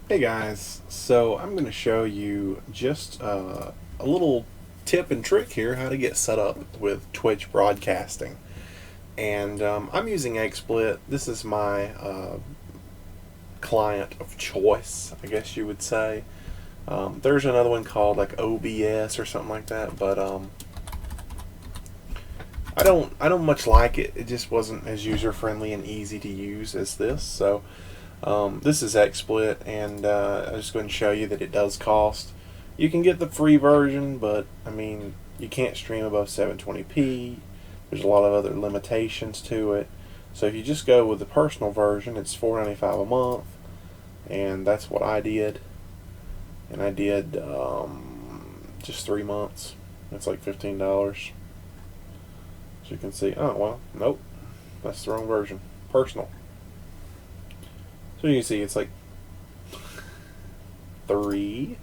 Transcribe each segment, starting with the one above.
Hey guys, so I'm going to show you just a little tip and trick here how to get set up with Twitch broadcasting. And I'm using xSplit. This is my client of choice, I guess you would say. There's another one called like OBS or something like that, but I don't much like it. It just wasn't as user friendly and easy to use as this. So this is xSplit, and I'm just going to show you that it does cost. You can get the free version, but I mean, you can't stream above 720p. There's a lot of other limitations to it. So if you just go with the personal version, it's $4.95 a month, and that's what I did. And I did just 3 months. It's like $15. As you can see, oh well, nope, that's the wrong version. Personal. So you can see it's like $15,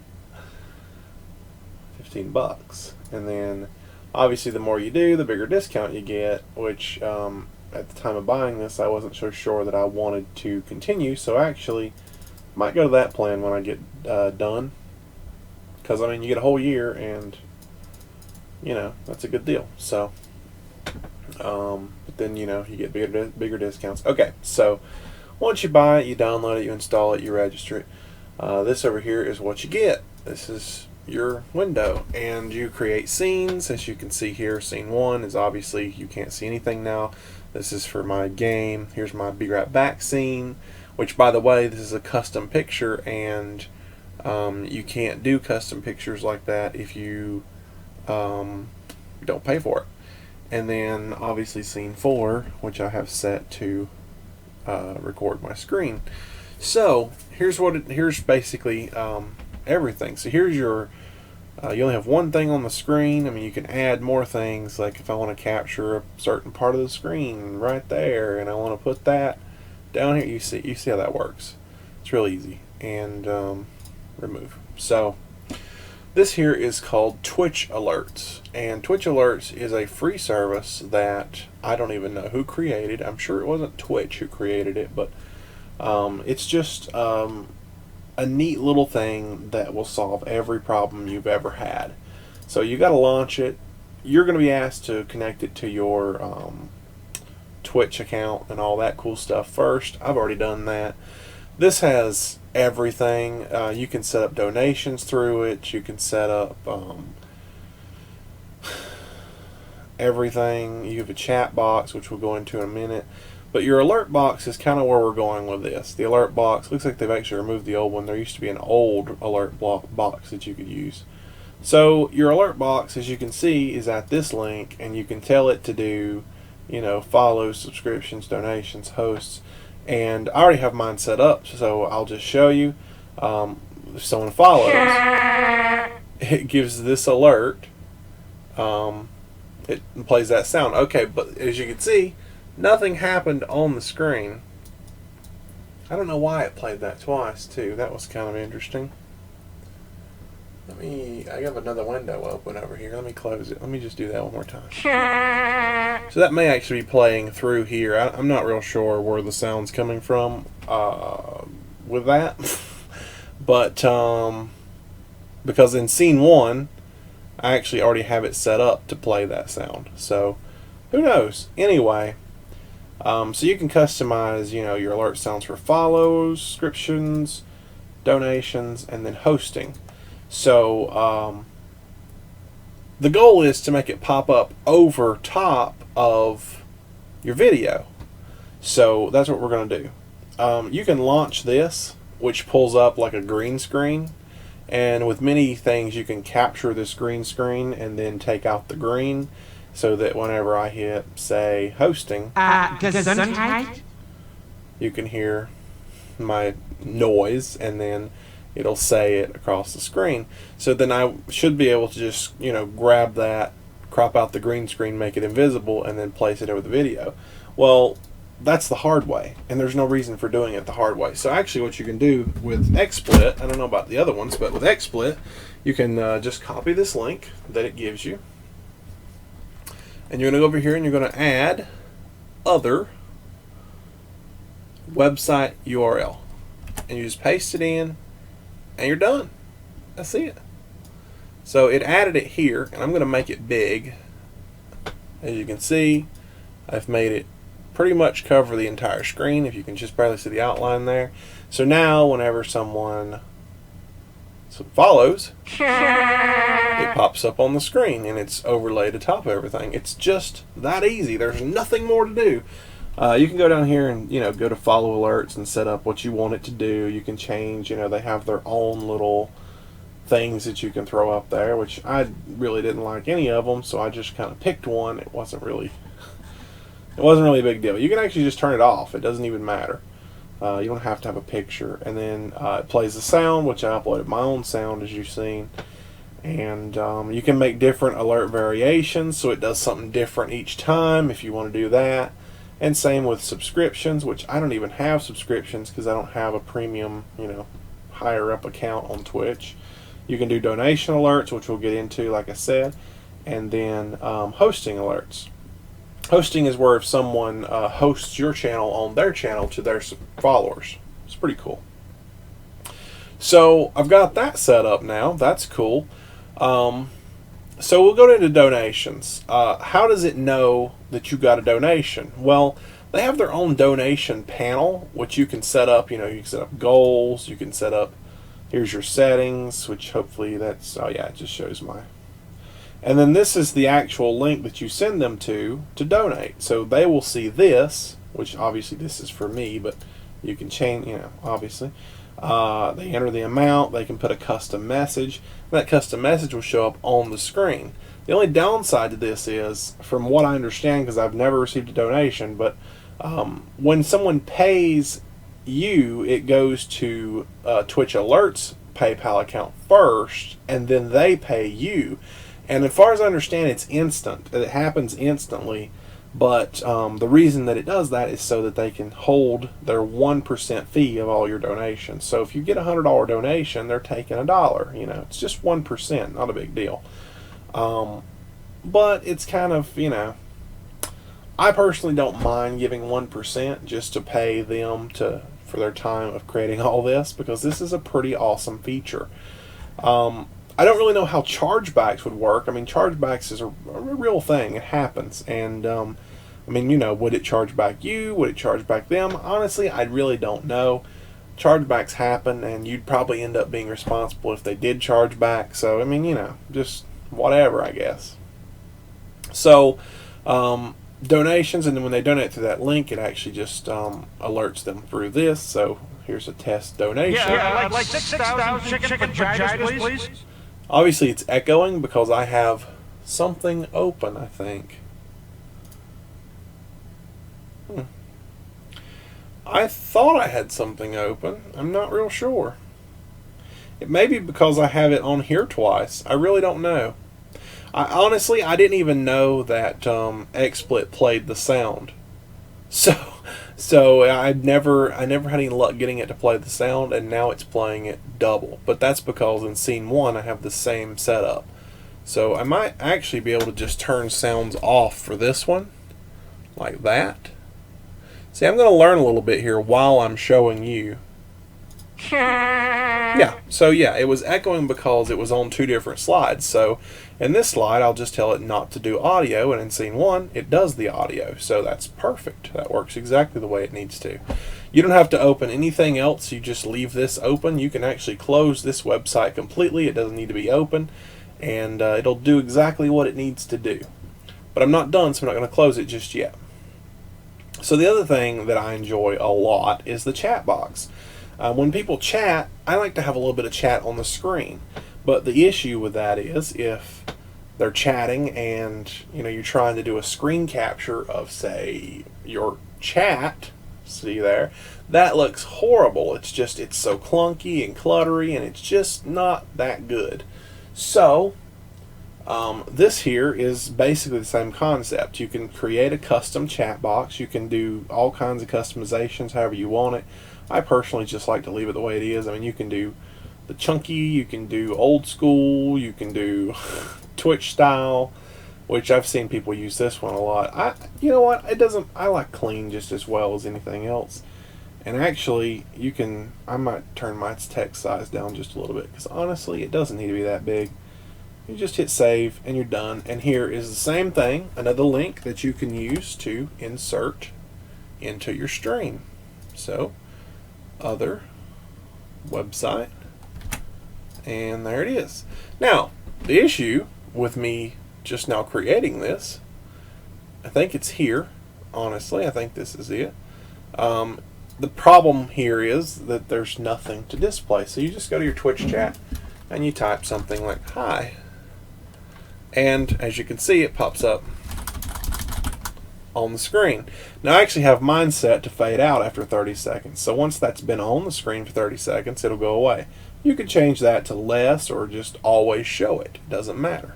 and then obviously the more you do, the bigger discount you get. Which at the time of buying this, I wasn't so sure that I wanted to continue. So I actually might go to that plan when I get done, because I mean you get a whole year, and you know that's a good deal. So. But then you get bigger discounts. Okay, so once you buy it, you download it, you install it, you register it. This over here is what you get. This is your window, and you create scenes. As you can see here, scene 1 is obviously you can't see anything now. This is for my game. Here's my Be Right Back scene, which by the way, this is a custom picture, and you can't do custom pictures like that if you don't pay for it. And then obviously scene 4, which I have set to record my screen. So here's basically everything. So here's your you only have one thing on the screen. I mean, you can add more things, like if I want to capture a certain part of the screen right there, and I want to put that down here. You see how that works. It's real easy. And remove. So this here is called Twitch Alerts, and Twitch Alerts is a free service that I don't even know who created. I'm sure it wasn't Twitch who created it, but it's just a neat little thing that will solve every problem you've ever had. So you got to launch it. You're going to be asked to connect it to your Twitch account and all that cool stuff first. I've already done that. This has everything. You can set up donations through it. You can set up everything. You have a chat box, which we'll go into in a minute. But your alert box is kind of where we're going with this. The alert box looks like they've actually removed the old one. There used to be an old alert box that you could use. So your alert box, as you can see, is at this link, and you can tell it to do, follows, subscriptions, donations, hosts. And I already have mine set up, so I'll just show you. If someone follows, it gives this alert. It plays that sound. Okay, but as you can see, nothing happened on the screen. I don't know why it played that twice, too. That was kind of interesting. I have another window open over here. Let me close it. Let me just do that one more time. So that may actually be playing through here. I'm not real sure where the sound's coming from with that. But because in scene 1, I actually already have it set up to play that sound. So who knows? Anyway, so you can customize, your alert sounds for follows, subscriptions, donations, and then hosting. So the goal is to make it pop up over top of your video. So that's what we're going to do. You can launch this, which pulls up like a green screen. And with many things, you can capture this green screen and then take out the green, so that whenever I hit, say, hosting, you can hear my noise, and then it'll say it across the screen. So then I should be able to just, grab that, crop out the green screen, make it invisible, and then place it over the video. Well, that's the hard way, and there's no reason for doing it the hard way. So actually what you can do with xSplit, I don't know about the other ones, but with xSplit, you can just copy this link that it gives you, and you're going to go over here and you're going to add other website URL, and you just paste it in, and you're done. That's it. So it added it here, and I'm going to make it big. As you can see, I've made it pretty much cover the entire screen, if you can just barely see the outline there. So now whenever someone follows, it pops up on the screen and it's overlaid atop of everything. It's just that easy. There's nothing more to do. You can go down here and go to follow alerts and set up what you want it to do. You can change, they have their own little things that you can throw up there, which I really didn't like any of them, so I just kind of picked one. It wasn't really a big deal. You can actually just turn it off. It doesn't even matter. You don't have to have a picture. And then it plays the sound, which I uploaded my own sound, as you've seen. And you can make different alert variations, so it does something different each time if you want to do that. And same with subscriptions, which I don't even have subscriptions because I don't have a premium, higher up account on Twitch. You can do donation alerts, which we'll get into, like I said. And then hosting alerts. Hosting is where if someone hosts your channel on their channel to their followers. It's pretty cool. So I've got that set up now. That's cool. So we'll go into donations. How does it know that you got a donation? Well, they have their own donation panel, which you can set up. You can set up goals. You can set up, here's your settings, which hopefully that's, oh yeah, it just shows my. And then this is the actual link that you send them to donate. So they will see this, which obviously this is for me, but you can change, obviously. They enter the amount. They can put a custom message. That custom message will show up on the screen. The only downside to this is, from what I understand, because I've never received a donation, but when someone pays you, it goes to Twitch Alerts PayPal account first, and then they pay you. And as far as I understand, it's instant. It happens instantly. But the reason that it does that is so that they can hold their 1% fee of all your donations. So if you get a $100 donation, they're taking $1. It's just 1%, not a big deal. But it's kind of, I personally don't mind giving 1% just to pay them for their time of creating all this, because this is a pretty awesome feature. I don't really know how chargebacks would work. I mean, chargebacks is a real thing. It happens. And, would it charge back you? Would it charge back them? Honestly, I really don't know. Chargebacks happen, and you'd probably end up being responsible if they did charge back. So, just whatever, I guess. So, donations, and then when they donate through that link, it actually just alerts them through this. So, here's a test donation. Yeah, I'd like 6,000 chicken vaginas, please. Obviously, it's echoing because I have something open, I think. I thought I had something open. I'm not real sure. It may be because I have it on here twice. I really don't know. Honestly, I didn't even know that xSplit played the sound. So I never had any luck getting it to play the sound, and now it's playing it double. But that's because in scene 1 I have the same setup. So I might actually be able to just turn sounds off for this one, like that. See, I'm going to learn a little bit here while I'm showing you. Yeah, so yeah, it was echoing because it was on 2 different slides. So in this slide, I'll just tell it not to do audio, and in scene 1, it does the audio. So that's perfect. That works exactly the way it needs to. You don't have to open anything else. You just leave this open. You can actually close this website completely. It doesn't need to be open, and it'll do exactly what it needs to do. But I'm not done, so I'm not going to close it just yet. So the other thing that I enjoy a lot is the chat box. When people chat, I like to have a little bit of chat on the screen. But the issue with that is if they're chatting and you're trying to do a screen capture of, say, your chat, see there, that looks horrible. It's so clunky and cluttery, and it's just not that good. So this here is basically the same concept. You can create a custom chat box. You can do all kinds of customizations however you want it. I personally just like to leave it the way it is. I mean, you can do the chunky, you can do old school, you can do Twitch style, which I've seen people use this one a lot. You know what? I like clean just as well as anything else. And actually, I might turn my text size down just a little bit, because honestly, it doesn't need to be that big. You just hit save and you're done. And here is the same thing, another link that you can use to insert into your stream. So, other website, and there it is. Now, the issue with me just now creating this, I think it's here. Honestly, I think this is it. The problem here is that there's nothing to display. So you just go to your Twitch chat and you type something like hi. And as you can see, it pops up on the screen. Now I actually have mine set to fade out after 30 seconds. So once that's been on the screen for 30 seconds, it'll go away. You can change that to less or just always show it. It doesn't matter.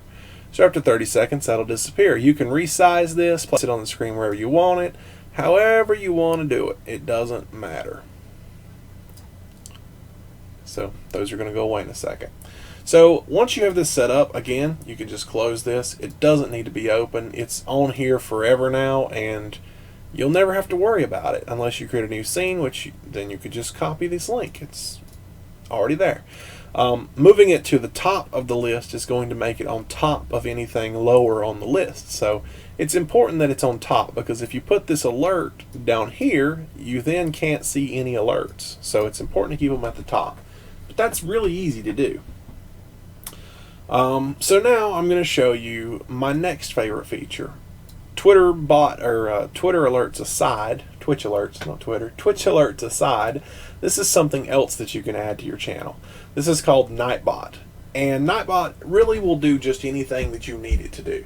So after 30 seconds, that'll disappear. You can resize this, place it on the screen wherever you want it. However you want to do it, it doesn't matter. So those are going to go away in a second. So once you have this set up, again, you can just close this. It doesn't need to be open. It's on here forever now, and you'll never have to worry about it unless you create a new scene, which then you could just copy this link. It's already there. Moving it to the top of the list is going to make it on top of anything lower on the list. So it's important that it's on top, because if you put this alert down here, you then can't see any alerts. So it's important to keep them at the top. But that's really easy to do. So now I'm going to show you my next favorite feature. Twitter alerts aside, Twitch alerts, not Twitter, Twitch alerts aside, this is something else that you can add to your channel. This is called Nightbot. And Nightbot really will do just anything that you need it to do.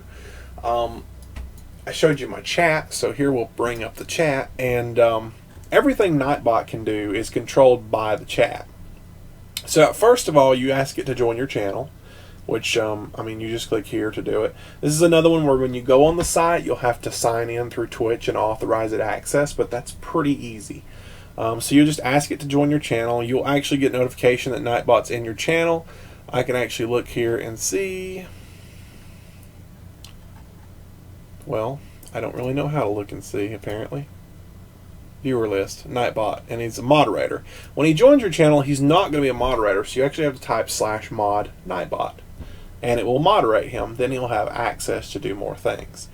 I showed you my chat, so here we'll bring up the chat. And everything Nightbot can do is controlled by the chat. So first of all, you ask it to join your channel, which, you just click here to do it. This is another one where when you go on the site, you'll have to sign in through Twitch and authorize it access, but that's pretty easy. So you just ask it to join your channel. You'll actually get notification that Nightbot's in your channel. I can actually look here and see. Well, I don't really know how to look and see, apparently. Viewer list, Nightbot, and he's a moderator. When he joins your channel, he's not going to be a moderator, so you actually have to type /mod Nightbot, and it will moderate him. Then he'll have access to do more things.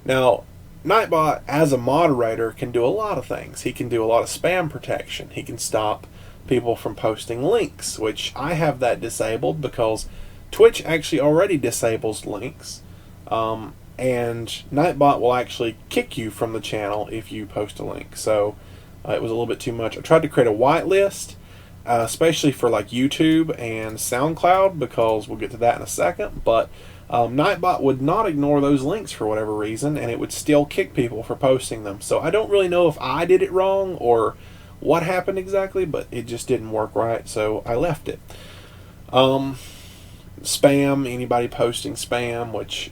Now, Nightbot, as a moderator, can do a lot of things. He can do a lot of spam protection. He can stop people from posting links, which I have that disabled because Twitch actually already disables links. And Nightbot will actually kick you from the channel if you post a link. So it was a little bit too much. I tried to create a whitelist, especially for like YouTube and SoundCloud, because we'll get to that in a second. But Nightbot would not ignore those links for whatever reason, and it would still kick people for posting them. So I don't really know if I did it wrong or what happened exactly, but it just didn't work right, so I left it. Spam, anybody posting spam, which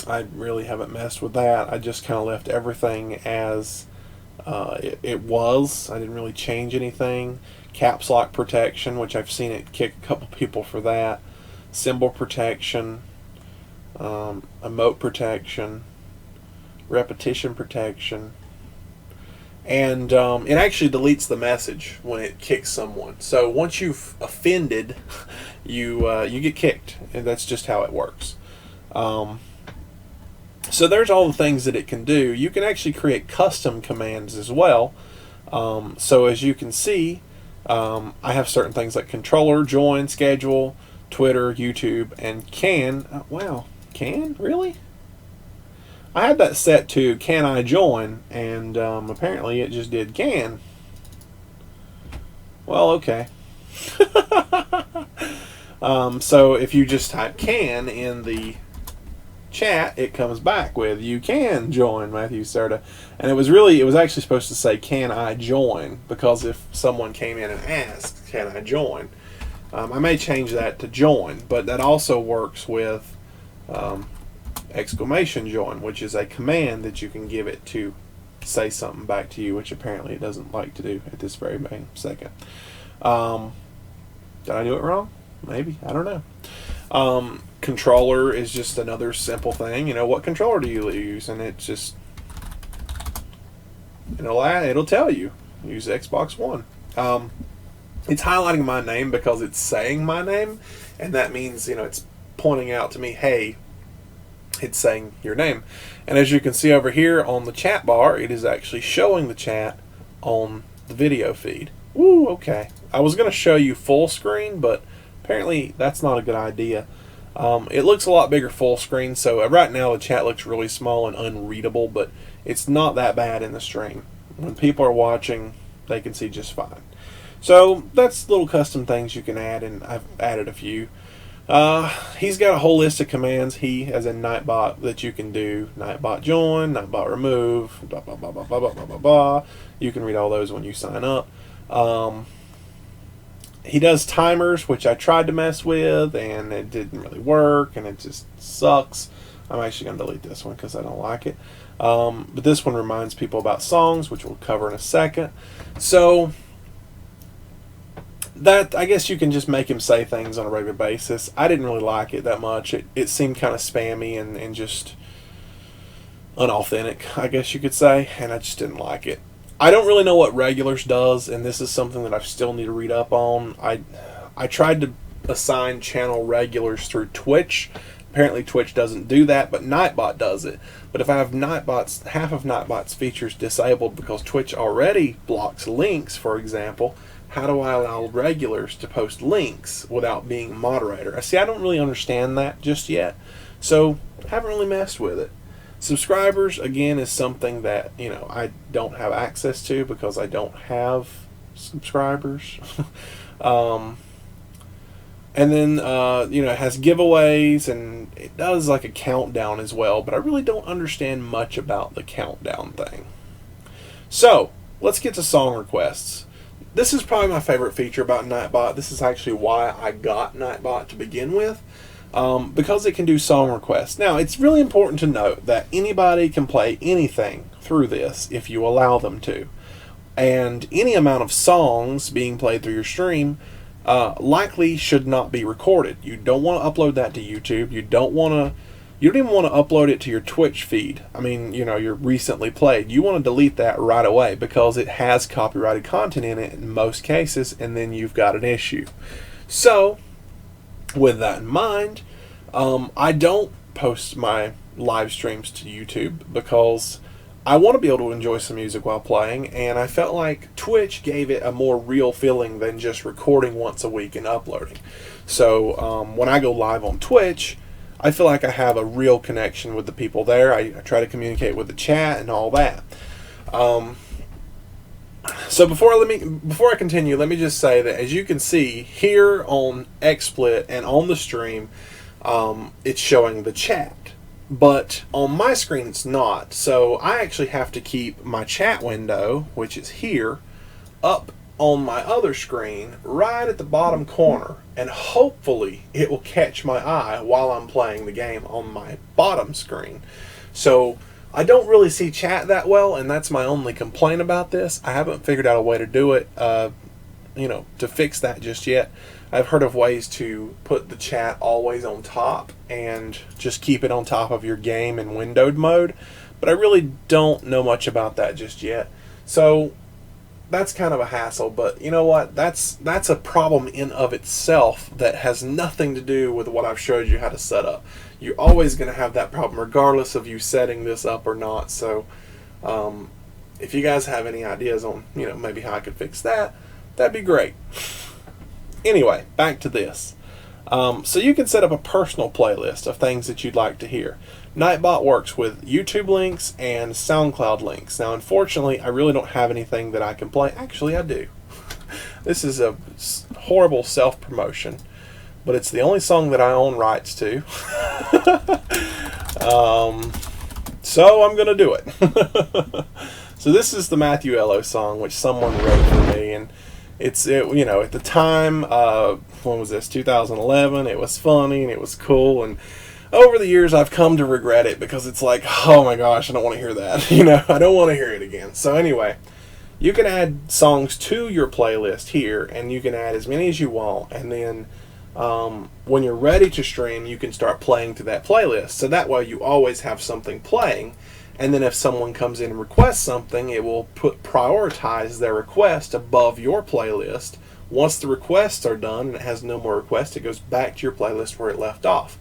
I really haven't messed with that. I just kind of left everything as it was. I didn't really change anything. Caps lock protection, which I've seen it kick a couple people for that. Symbol protection, emote protection, repetition protection, and it actually deletes the message when it kicks someone. So once you've offended, you get kicked, and that's just how it works. So there's all the things that it can do. You can actually create custom commands as well. So as you can see, I have certain things like controller, join, schedule, Twitter, YouTube, and can. Wow, can? Really? I had that set to can I join, and apparently it just did can. Well, okay. So if you just type can in the chat, it comes back with you can join Matthew Serta. And it was actually supposed to say can I join, because if someone came in and asked can I join, I may change that to join, but that also works with exclamation join, which is a command that you can give it to say something back to you, which apparently it doesn't like to do at this very second. Did I do it wrong? Maybe. I don't know. Controller is just another simple thing. What controller do you use? And it's just and it'll tell you use Xbox One. It's highlighting my name because it's saying my name, and that means it's pointing out to me, hey, it's saying your name. And as you can see over here on the chat bar, it is actually showing the chat on the video feed. Woo, okay. I was going to show you full screen, but apparently that's not a good idea. It looks a lot bigger full screen, so right now the chat looks really small and unreadable, but it's not that bad in the stream. When people are watching, they can see just fine. So that's little custom things you can add, and I've added a few. He's got a whole list of commands, he as in Nightbot, that you can do. Nightbot join, Nightbot remove, blah, blah, blah, blah, blah, blah, blah, blah, blah. You can read all those when you sign up. He does timers, which I tried to mess with, and it didn't really work, and it just sucks. I'm actually going to delete this one because I don't like it. But this one reminds people about songs, which we'll cover in a second. So that, I guess you can just make him say things on a regular basis. I didn't really like it that much. It seemed kind of spammy and just unauthentic, I guess you could say, and I just didn't like it. I don't really know what regulars does, and this is something that I still need to read up on. I tried to assign channel regulars through Twitch. Apparently Twitch doesn't do that, but Nightbot does it. But if I have half of Nightbot's features disabled because Twitch already blocks links, for example, how do I allow regulars to post links without being a moderator? See, I don't really understand that just yet, so haven't really messed with it. Subscribers, again, is something that I don't have access to because I don't have subscribers. And then it has giveaways, and it does like a countdown as well, but I really don't understand much about the countdown thing. So let's get to song requests. This is probably my favorite feature about Nightbot. This is actually why I got Nightbot to begin with. Because it can do song requests. Now, it's really important to note that anybody can play anything through this if you allow them to. And any amount of songs being played through your stream likely should not be recorded. You don't want to upload that to YouTube. You don't even want to upload it to your Twitch feed. I mean, your recently played. You want to delete that right away because it has copyrighted content in it in most cases, and then you've got an issue. So, with that in mind, I don't post my live streams to YouTube because I want to be able to enjoy some music while playing, and I felt like Twitch gave it a more real feeling than just recording once a week and uploading. So when I go live on Twitch, I feel like I have a real connection with the people there. I try to communicate with the chat and all that. So before I continue, let me just say that as you can see here on xSplit and on the stream, it's showing the chat. But on my screen it's not. So I actually have to keep my chat window, which is here, up on my other screen right at the bottom corner. And hopefully it will catch my eye while I'm playing the game on my bottom screen. So I don't really see chat that well, and that's my only complaint about this. I haven't figured out a way to do it, to fix that just yet. I've heard of ways to put the chat always on top and just keep it on top of your game in windowed mode, but I really don't know much about that just yet. So that's kind of a hassle, but you know what? That's a problem in of itself that has nothing to do with what I've showed you how to set up. You're always going to have that problem regardless of you setting this up or not. So if you guys have any ideas on maybe how I could fix that, that'd be great. Anyway, back to this. So you can set up a personal playlist of things that you'd like to hear. Nightbot works with YouTube links and SoundCloud links. Now, unfortunately, I really don't have anything that I can play. Actually, I do. This is a horrible self-promotion, but it's the only song that I own rights to. So I'm going to do it. So this is the Matthew Ello song, which someone wrote for me, and at the time, when was this, 2011, it was funny and it was cool, and over the years I've come to regret it because it's like, oh my gosh, I don't want to hear that. I don't want to hear it again. So anyway, you can add songs to your playlist here, and you can add as many as you want, and then when you're ready to stream, you can start playing to that playlist. So that way you always have something playing, And then if someone comes in and requests something, it will prioritize their request above your playlist. Once the requests are done and it has no more requests, it goes back to your playlist where it left off.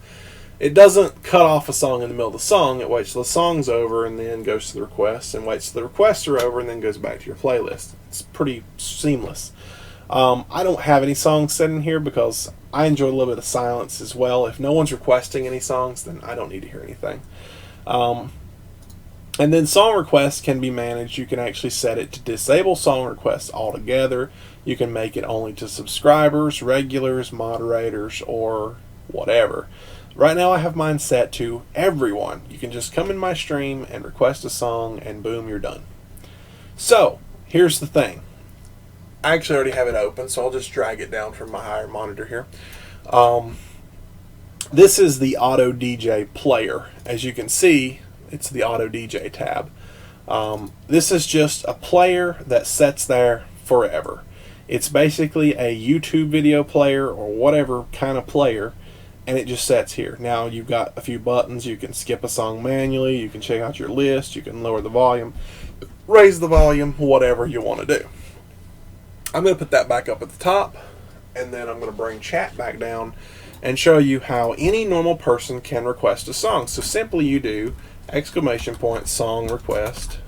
It doesn't cut off a song in the middle of the song. It waits till the song's over and then goes to the requests, and waits till the requests are over and then goes back to your playlist. It's pretty seamless. I don't have any songs set in here because I enjoy a little bit of silence as well. If no one's requesting any songs, then I don't need to hear anything. And then song requests can be managed. You can actually set it to disable song requests altogether. You can make it only to subscribers, regulars, moderators, or whatever. Right now I have mine set to everyone. You can just come in my stream and request a song and boom, you're done. So, here's the thing. I actually already have it open, so I'll just drag it down from my higher monitor here. This is the Auto DJ player. As you can see, it's the Auto DJ tab. This is just a player that sits there forever. It's basically a YouTube video player or whatever kind of player, and it just sits here. Now you've got a few buttons. You can skip a song manually. You can check out your list. You can lower the volume, raise the volume, whatever you want to do. I'm going to put that back up at the top, and then I'm going to bring chat back down and show you how any normal person can request a song. So simply you do !song request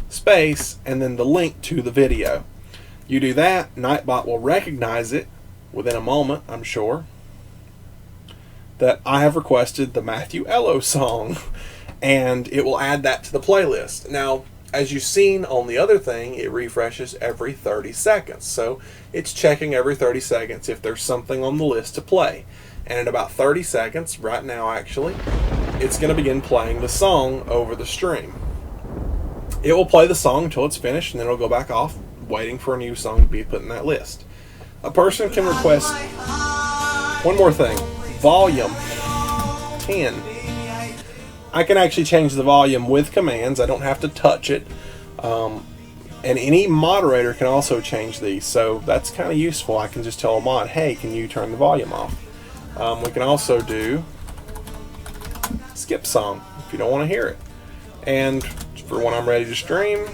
space and then the link to the video. You do that, Nightbot will recognize it within a moment, I'm sure, that I have requested the Matthew Ello song, and it will add that to the playlist. Now, as you've seen on the other thing, it refreshes every 30 seconds. So it's checking every 30 seconds if there's something on the list to play. And in about 30 seconds, right now actually, it's going to begin playing the song over the stream. It will play the song until it's finished, and then it'll go back off, waiting for a new song to be put in that list. A person can request one more thing. Volume 10. I can actually change the volume with commands. I don't have to touch it. And any moderator can also change these, so that's kind of useful. I can just tell a mod, hey, can you turn the volume off? We can also do skip song if you don't want to hear it. And for when I'm ready to stream,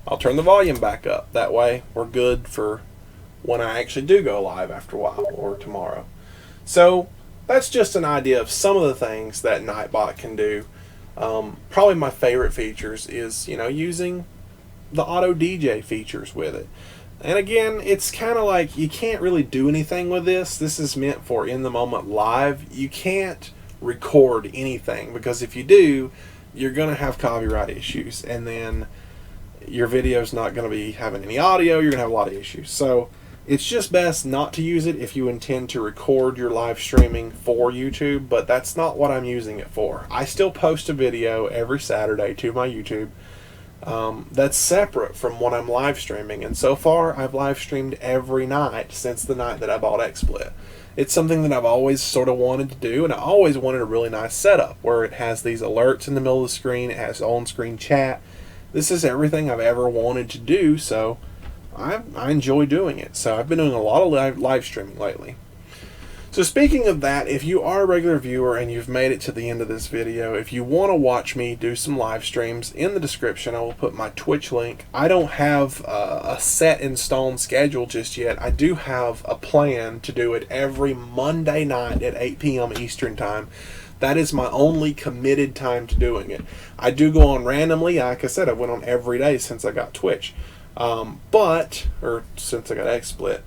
I'll turn the volume back up. That way we're good for when I actually do go live after a while or tomorrow. So that's just an idea of some of the things that Nightbot can do. Probably my favorite features is, using the Auto DJ features with it. And again, it's kind of like you can't really do anything with this. This is meant for in the moment live. You can't record anything, because if you do, you're going to have copyright issues, and then your video's not going to be having any audio. You're going to have a lot of issues. So it's just best not to use it if you intend to record your live streaming for YouTube, but that's not what I'm using it for. I still post a video every Saturday to my YouTube that's separate from what I'm live streaming, and so far I've live streamed every night since the night that I bought xSplit. It's something that I've always sort of wanted to do, and I always wanted a really nice setup where it has these alerts in the middle of the screen, it has on-screen chat. This is everything I've ever wanted to do, so I enjoy doing it. So I've been doing a lot of live streaming lately. So speaking of that, if you are a regular viewer and you've made it to the end of this video, if you want to watch me do some live streams, in the description I will put my Twitch link. I don't have a set in stone schedule just yet. I do have a plan to do it every Monday night at 8 p.m. Eastern Time. That is my only committed time to doing it. I do go on randomly. Like I said, I went on every day since I got Twitch. Since I got xSplit.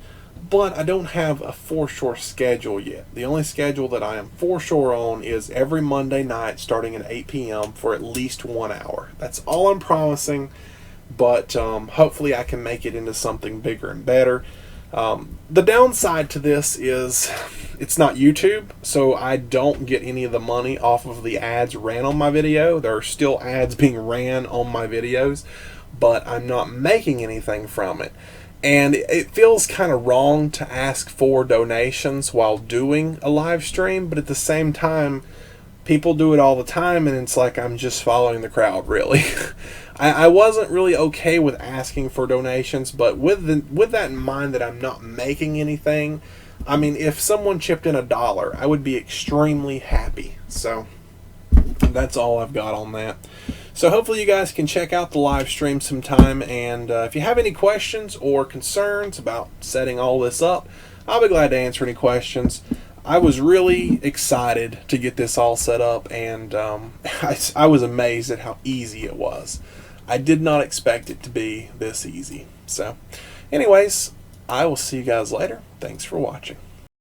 But I don't have a for sure schedule yet. The only schedule that I am for sure on is every Monday night starting at 8 p.m. for at least 1 hour. That's all I'm promising, but hopefully I can make it into something bigger and better. The downside to this is it's not YouTube, so I don't get any of the money off of the ads ran on my video. There are still ads being ran on my videos, but I'm not making anything from it. And it feels kind of wrong to ask for donations while doing a live stream, but at the same time, people do it all the time, and it's like I'm just following the crowd, really. I wasn't really okay with asking for donations, but with that in mind that I'm not making anything, I mean, if someone chipped in $1, I would be extremely happy. So That's all I've got on that. So hopefully you guys can check out the live stream sometime, and if you have any questions or concerns about setting all this up, I'll be glad to answer any questions. I was really excited to get this all set up, and I was amazed at how easy it was. I did not expect it to be this easy. So anyways, I will see you guys later. Thanks for watching.